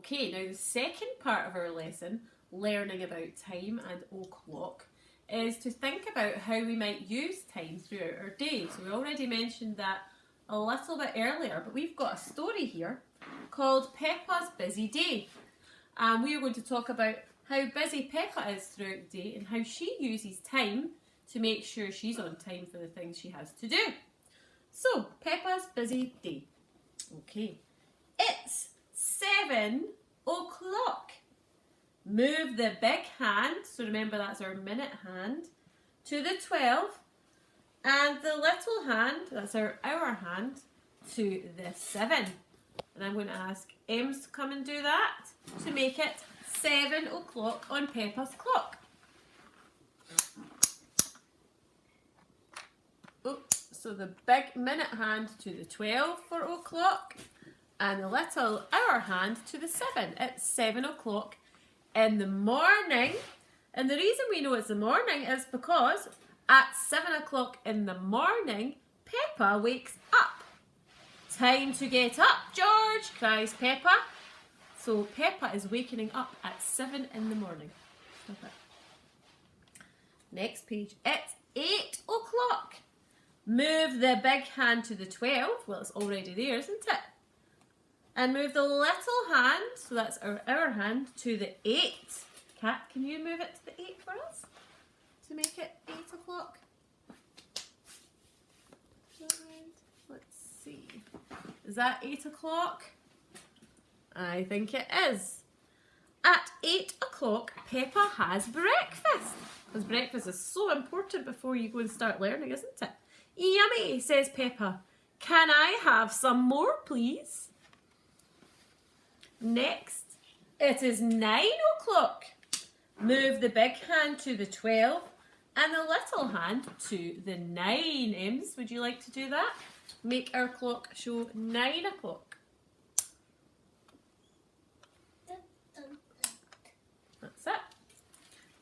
Okay, now the second part of our lesson, learning about time and o'clock, is to think about how we might use time throughout our day. So we already mentioned that a little bit earlier, but we've got a story here called Peppa's Busy Day. And we are going to talk about how busy Peppa is throughout the day and how she uses time to make sure she's on time for the things she has to do. So, Peppa's busy day. Okay, it's 7 o'clock. Move the big hand, so remember that's our minute hand, to the 12, and the little hand, that's our hour hand, to the 7. And I'm going to ask Ems to come and do that to make it 7 o'clock on Peppa's clock. Oops, so the big minute hand to the 12 for o'clock, and the little hour hand to the 7. It's 7 o'clock in the morning. And the reason we know it's the morning is because at 7 o'clock in the morning, Peppa wakes up. Time to get up, George, cries Peppa. So Peppa is waking up at 7 in the morning. Stop it. Next page. It's 8 o'clock. Move the big hand to the 12. Well, it's already there, isn't it? And move the little hand, so that's our hour hand, to the 8. Kat, can you move it to the 8 for us? To make it 8 o'clock? Let's see. Is that 8 o'clock? I think it is. At 8 o'clock, Peppa has breakfast. Because breakfast is so important before you go and start learning, isn't it? Yummy, says Peppa. Can I have some more, please? Next, it is 9 o'clock. Move the big hand to the 12 and the little hand to the 9. Ems, would you like to do that? Make our clock show 9 o'clock. That's it.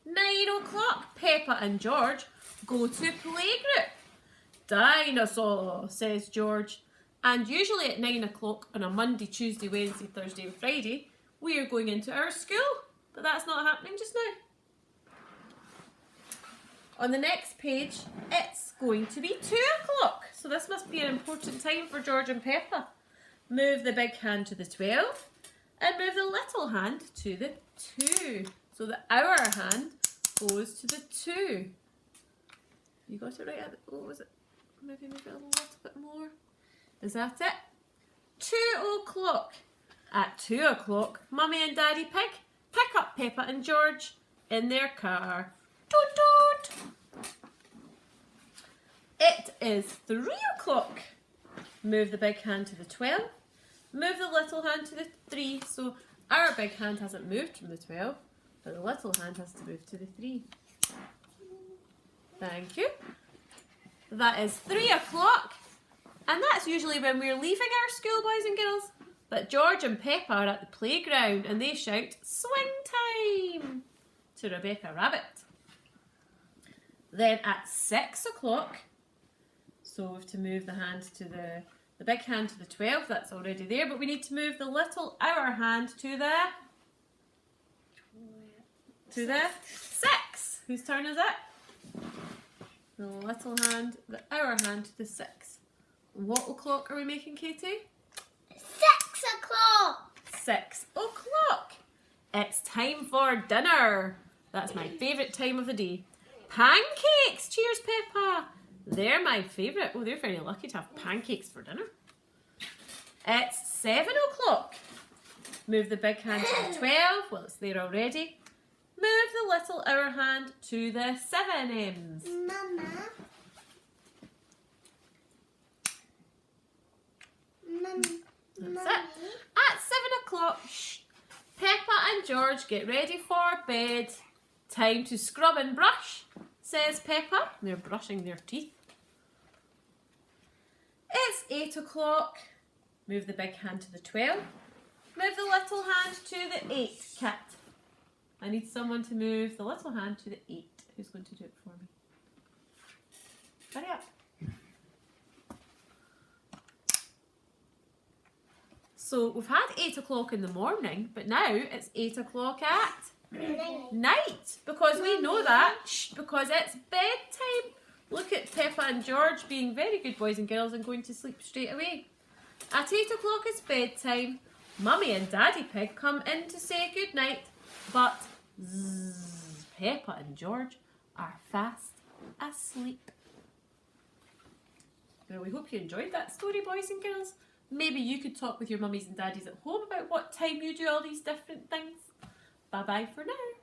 9 o'clock, Peppa and George go to playgroup. Dinosaur, says George. And usually at 9 o'clock on a Monday, Tuesday, Wednesday, Thursday and Friday, we are going into our school. But that's not happening just now. On the next page, it's going to be 2 o'clock. So this must be an important time for George and Peppa. Move the big hand to the 12 and move the little hand to the 2. So the hour hand goes to the 2. You got it right? What was it? Maybe move it a little bit more. Is that it? 2 o'clock. At 2 o'clock, Mummy and Daddy Pig pick up Peppa and George in their car. Toot toot! It is 3 o'clock. Move the big hand to the 12. Move the little hand to the 3. So our big hand hasn't moved from the 12, but the little hand has to move to the 3. Thank you. That is 3 o'clock. And that's usually when we're leaving our school, boys and girls. But George and Peppa are at the playground and they shout, swing time, to Rebecca Rabbit. Then at 6 o'clock, so we have to move the hand to the big hand to the 12, that's already there, but we need to move the little hour hand to the 6. Whose turn is it? The little hand, the hour hand to the 6. What o'clock are we making, Katie? 6 o'clock. 6 o'clock. It's time for dinner. That's my favourite time of the day. Pancakes. Cheers, Peppa. They're my favourite. Oh, they're very lucky to have pancakes for dinner. It's 7 o'clock. Move the big hand to the 12. Well, it's there already. Move the little hour hand to the 7, Ems. Mama. That's it. At 7 o'clock, Peppa and George get ready for bed. Time to scrub and brush, says Peppa. They're brushing their teeth. It's 8 o'clock. Move the big hand to the 12. Move the little hand to the 8, Kat. I need someone to move the little hand to the 8. Who's going to do it for me? Hurry up. So we've had 8 o'clock in the morning, but now it's 8 o'clock at night. Because we know that, because it's bedtime. Look at Peppa and George being very good boys and girls and going to sleep straight away. At 8 o'clock it's bedtime. Mummy and Daddy Pig come in to say good night, but Peppa and George are fast asleep. Well, we hope you enjoyed that story, boys and girls. Maybe you could talk with your mummies and daddies at home about what time you do all these different things. Bye-bye for now.